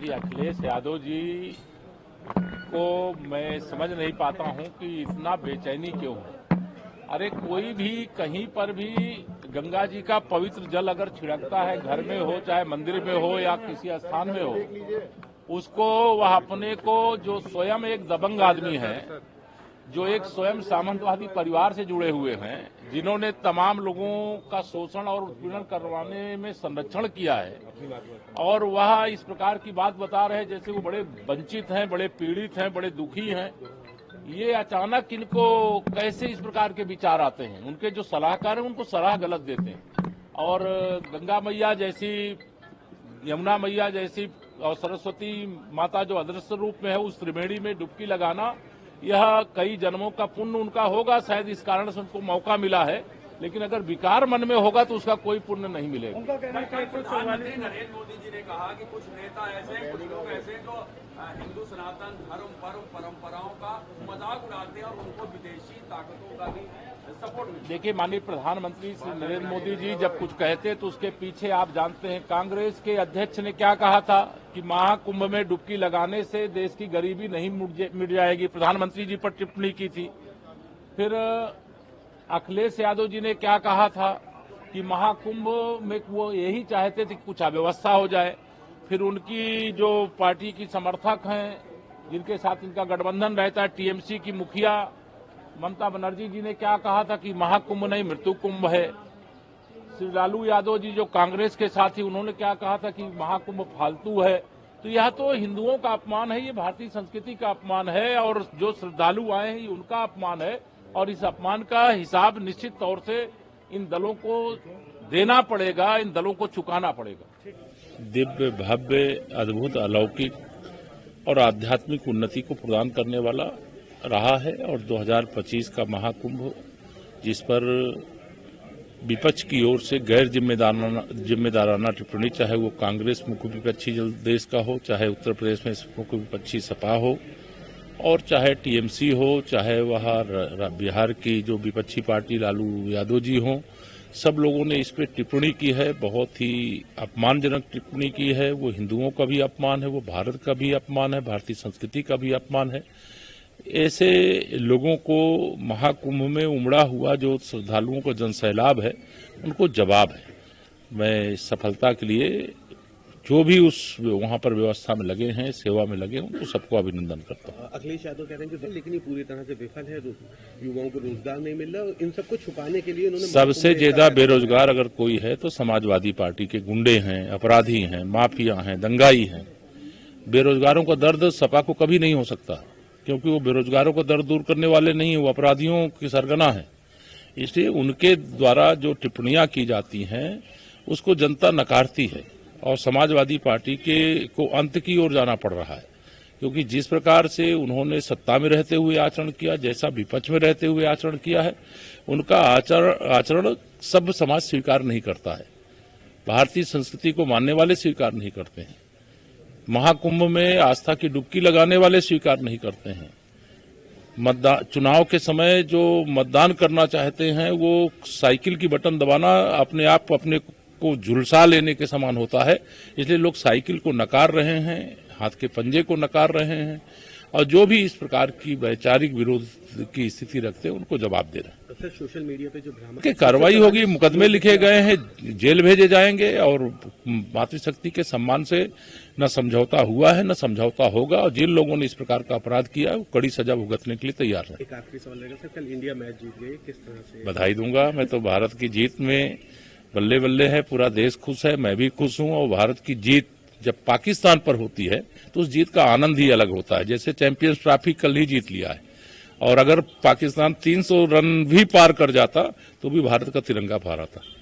श्री अखिलेश यादव जी को मैं समझ नहीं पाता हूं कि इतना बेचैनी क्यों है। अरे कोई भी कहीं पर भी गंगा जी का पवित्र जल अगर छिड़कता है, घर में हो चाहे मंदिर में हो या किसी स्थान में हो, उसको वह अपने को जो स्वयं एक दबंग आदमी है, जो एक स्वयं सामंतवादी परिवार से जुड़े हुए हैं, जिन्होंने तमाम लोगों का शोषण और उत्पीड़न करवाने में संरक्षण किया है, और वह इस प्रकार की बात बता रहे हैं जैसे वो बड़े वंचित हैं, बड़े पीड़ित हैं, बड़े दुखी हैं। ये अचानक इनको कैसे इस प्रकार के विचार आते हैं? उनके जो सलाहकार हैं उनको सलाह गलत देते हैं। और गंगा मैया जैसी, यमुना मैया जैसी और सरस्वती माता जो अदृश्य रूप में है, उस त्रिवेणी में डुबकी लगाना, यह कई जन्मों का पुण्य उनका होगा। शायद इस कारण से उनको मौका मिला है, लेकिन अगर विकार मन में होगा तो उसका कोई पुण्य नहीं मिलेगा। उनका कहना है कि प्रधानमंत्री नरेंद्र मोदी जी ने कहा कि कुछ नेता ऐसे, कुछ लोग ऐसे जो हिंदू सनातन धर्म पर्व परंपराओं का मजाक उड़ाते हैं और उनको विदेशी ताकतों का भी सपोर्ट मिलता है। देखिए, माननीय प्रधानमंत्री श्री नरेंद्र मोदी जी जब कुछ कहते हैं तो उसके पीछे आप जानते हैं कांग्रेस के अध्यक्ष ने क्या कहा था कि महाकुंभ में डुबकी लगाने से देश की गरीबी नहीं मिट जाएगी। प्रधानमंत्री जी पर टिप्पणी की थी। फिर अखिलेश यादव जी ने क्या कहा था कि महाकुंभ में वो यही चाहते थे कि कुछ अव्यवस्था हो जाए। फिर उनकी जो पार्टी की समर्थक हैं, जिनके साथ इनका गठबंधन रहता है, टीएमसी की मुखिया ममता बनर्जी जी ने क्या कहा था कि महाकुंभ नहीं मृत्यु कुंभ है। श्री लालू यादव जी जो कांग्रेस के साथ ही, उन्होंने क्या कहा था कि महाकुंभ फालतू है। तो यह तो हिंदुओं का अपमान है, ये भारतीय संस्कृति का अपमान है, और जो श्रद्धालु आए हैं उनका अपमान है, और इस अपमान का हिसाब निश्चित तौर से इन दलों को देना पड़ेगा, इन दलों को चुकाना पड़ेगा। दिव्य, भव्य, अद्भुत, अलौकिक और आध्यात्मिक उन्नति को प्रदान करने वाला रहा है। और 2025 का महाकुंभ, जिस पर विपक्ष की ओर से गैर जिम्मेदाराना टिप्पणी, चाहे वो कांग्रेस मुख्य विपक्षी देश का हो, चाहे उत्तर प्रदेश में मुख्य विपक्षी सपा हो, और चाहे टीएमसी हो, चाहे वह बिहार की जो विपक्षी पार्टी लालू यादव जी हों, सब लोगों ने इस पर टिप्पणी की है। बहुत ही अपमानजनक टिप्पणी की है। वो हिंदुओं का भी अपमान है, वो भारत का भी अपमान है, भारतीय संस्कृति का भी अपमान है। ऐसे लोगों को महाकुंभ में उमड़ा हुआ जो श्रद्धालुओं का जनसैलाब है, उनको जवाब है। मैं सफलता के लिए जो भी उस वहां पर व्यवस्था में लगे हैं, सेवा में लगे हैं, उनको सबको अभिनंदन करता हूँ। अखिलेश यादव कह रहे हैं कि लेकिन ये पूरी तरह से विफल है, युवाओं को रोजगार नहीं मिल रहा, इन सबको छुपाने के लिए उन्होंने सबसे ज्यादा बेरोजगार अगर कोई है तो समाजवादी पार्टी के गुंडे हैं, अपराधी हैं, माफिया हैं, दंगाई हैं। बेरोजगारों का दर्द सपा को कभी नहीं हो सकता, क्योंकि वो बेरोजगारों का दर्द दूर करने वाले नहीं है, वो अपराधियों की सरगना है। इसलिए उनके द्वारा जो टिप्पणियां की जाती हैं उसको जनता नकारती है, और समाजवादी पार्टी को अंत की ओर जाना पड़ रहा है। क्योंकि जिस प्रकार से उन्होंने सत्ता में रहते हुए आचरण किया, जैसा विपक्ष में रहते हुए आचरण किया है, उनका आचरण सब समाज स्वीकार नहीं करता है। भारतीय संस्कृति को मानने वाले स्वीकार नहीं करते हैं। महाकुंभ में आस्था की डुबकी लगाने वाले स्वीकार नहीं करते हैं। चुनाव के समय जो मतदान करना चाहते हैं, वो साइकिल की बटन दबाना अपने आप अपने को झुलसा लेने के समान होता है। इसलिए लोग साइकिल को नकार रहे हैं, हाथ के पंजे को नकार रहे हैं, और जो भी इस प्रकार की वैचारिक विरोध की स्थिति रखते हैं उनको जवाब दे रहे हैं। सर, सोशल मीडिया पे जो भ्रामक कार्रवाई होगी, मुकदमे लिखे गए हैं, जेल भेजे जाएंगे, और मातृशक्ति के सम्मान से न समझौता हुआ है न समझौता होगा। और जिन लोगों ने इस प्रकार का अपराध किया है वो कड़ी सजा भुगतने के लिए तैयार है। एक आखिरी सवाल रहेगा सर, कल इंडिया मैच जीत गई, किस तरह से? बधाई दूंगा। मैं तो भारत की जीत में बल्ले बल्ले है, पूरा देश खुश है, मैं भी खुश हूं। और भारत की जीत जब पाकिस्तान पर होती है तो उस जीत का आनंद ही अलग होता है। जैसे चैंपियंस ट्रॉफी कल ही जीत लिया है, और अगर पाकिस्तान 300 रन भी पार कर जाता तो भी भारत का तिरंगा फहराता।